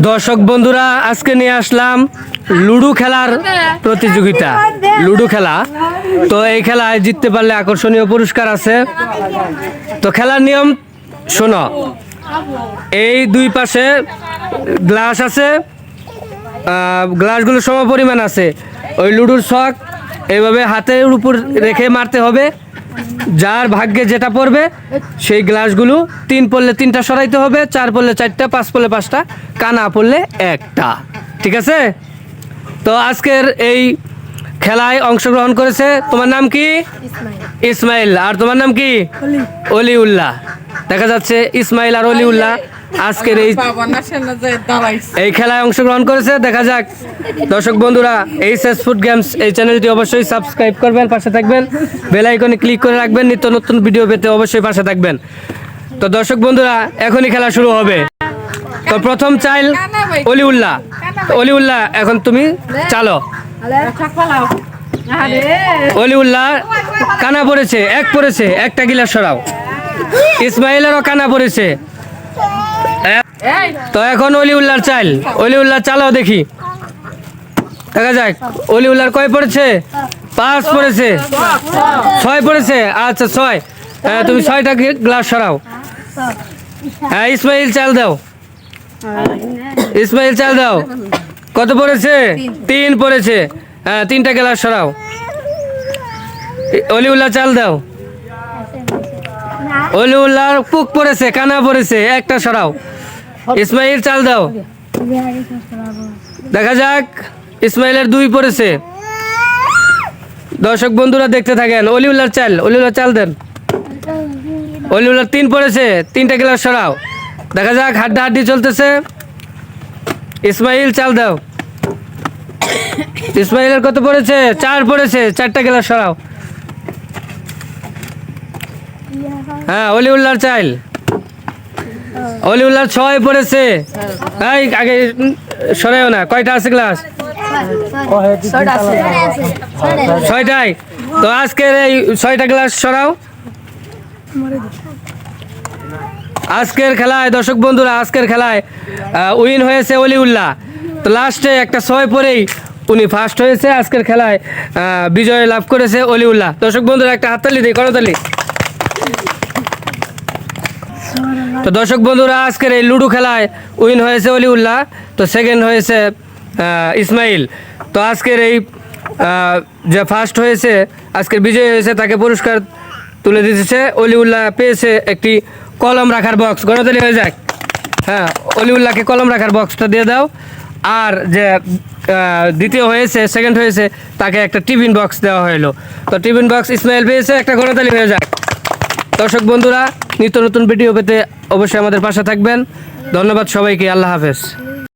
দর্শক বন্ধুরা, আজকে নিয়ে আসলাম লুডো খেলার প্রতিযোগিতা। লুডো খেলা, তো এই খেলায় জিততে পারলে আকর্ষণীয় পুরস্কার আছে। তো খেলার নিয়ম শোনো, এই দুই পাশে গ্লাস আছে, গ্লাসগুলো সম পরিমাণ আছে। ওই লুডোর ছক এইভাবে হাতের উপর রেখে মারতে হবে। যার ভাগ্যে যেটা পড়বে সেই গ্লাসগুলো 3 পড়লে 3টা সরাইতে হবে, 4 পড়লে 4টা, 5 পড়লে 5টা, কানা পড়লে 1টা। ঠিক আছে? তো আজকের এই খেলায় অংশগ্রহণ করেছে, তোমার নাম কি? ইসমাইল। আর তোমার নাম কি? অলিউল্লাহ। দেখা যাচ্ছে ইসমাইল আর অলিউল্লাহ আজকের এই খেলায় অংশগ্রহণ করেছে। দেখা যাক। দর্শক বন্ধুরা, এইচএস ফুড গেমস এই চ্যানেলটি অবশ্যই সাবস্ক্রাইব করবেন, পাশে থাকবেন, বেল আইকনে ক্লিক করে রাখবেন, নিত্য নতুন ভিডিও পেতে অবশ্যই পাশে থাকবেন। তো দর্শক বন্ধুরা, এখনই খেলা শুরু হবে। তো প্রথম চাইল অলিউল্লাহ। অলিউল্লাহ, এখন তুমি চালো। অলিউল্লাহ কানা পড়েছে, 1 পড়েছে, 1টা গিলাস সরাও। ইসমাইলেরও কানা পড়েছে। তো এখন অলিউল্লাহর চাইল। অলিউল্লাহ চালাও দেখি, দেখা যাক অলিউল্লাহর কয় পড়েছে? 5 পড়েছে, 6 পড়েছে। আচ্ছা 6, হ্যাঁ তুমি 6টা গ্লাস সরাও। হ্যাঁ ইসমাইল চাল দাও, ইসমাইল চাল দাও। কত পড়েছে? 3 পড়েছে, হ্যাঁ 3টা গ্লাস সরাও। অলিউল্লাহ চাল দাও। অলিউল্লাহর পুক পড়েছে, কানা পড়েছে, 1টা সরাও। ইসমাইল চাল দাও। দেখা যাক, ইসমাইলের 2 পড়েছে। দর্শক বন্ধুরা দেখতে থাকেন। অলিউল্লাহর চাল, অলিউল্লাহ চাল দেন। অলিউল্লাহর 3 পড়েছে, 3টা গ্লাস সরাও। দেখা যাক, হাড্ডাহাড্ডি চলতেছে। ইসমাইল চাল দাও। ইসমাইলের কত পড়েছে? 4 পড়েছে, 4টা গ্লাস সরাও। হ্যাঁ অলিউল্লাহর চাইল। অলিউল্লাহর 6 পড়েছে। এই আগে সরাইও না। কয়টা আছে গ্লাস? 6টাই। তো আজকের এই 6টা গ্লাস সরাও। আজকের খেলায় দর্শক বন্ধুরা, আজকের খেলায় উইন হয়েছে অলিউল্লাহ। তো লাস্টে একটা 6 পরেই উনি ফার্স্ট হয়েছে। আজকের খেলায় বিজয় লাভ করেছে অলিউল্লাহ। দর্শক বন্ধুরা, একটা হাততালি দিই, করতালি। তো দর্শক বন্ধুরা, আজকের এই লুডো খেলায় উইন হয়েছে অলিউল্লাহ, তো সেকেন্ড হয়েছে ইসমাইল। তো আজকের এই যে ফার্স্ট হয়েছে, আজকের বিজয় হয়েছে, তাকে পুরস্কার তুলে দিতেছে। অলিউল্লাহ পেয়েছে একটি কলম রাখার বক্স। গণতালি হয়ে যাক। হ্যাঁ অলিউল্লাহকে কলম রাখার বক্সটা দিয়ে দাও। আর যে দ্বিতীয় হয়েছে, সেকেন্ড হয়েছে, তাকে একটা টিফিন বক্স দেওয়া হলো। তো টিফিন বক্স ইসমাইল পেয়েছে। একটা গণতালি হয়ে যাক। দর্শক বন্ধুরা, নিত্য নতুন ভিডিও পেতে অবশ্যই আমাদের পাশে থাকবেন। ধন্যবাদ সবাইকে। আল্লাহ হাফেজ।